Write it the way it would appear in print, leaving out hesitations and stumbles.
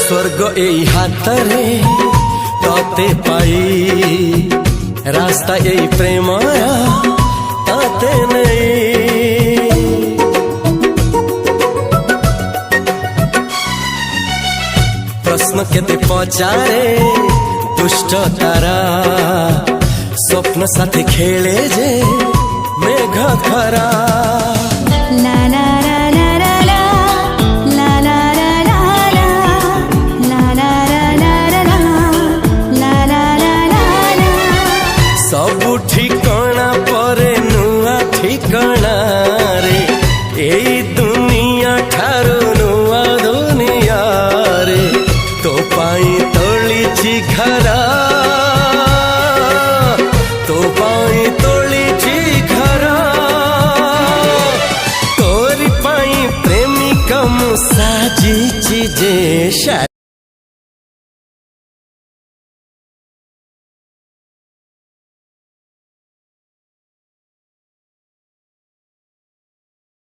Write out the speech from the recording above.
स्वर्ग एई हातरे तते पाई रास्ता एई प्रेमया ताते नहीं। प्रश्न केते पचारे दुष्ट तारा स्वप्न साथी खेले जे मेघ खरा। ला ला ला ला ला ला ला ला ला ला ला ला ला ला ला। सबु ठिकाना परे नुआ ठिकाना रे एई दुनिया ठारू नुआ दुनिया रे। तो पाई तोलिछि घरा तो पाई तोलिछि घरा तोरी पाई प्रेमिका मु साजिछि जे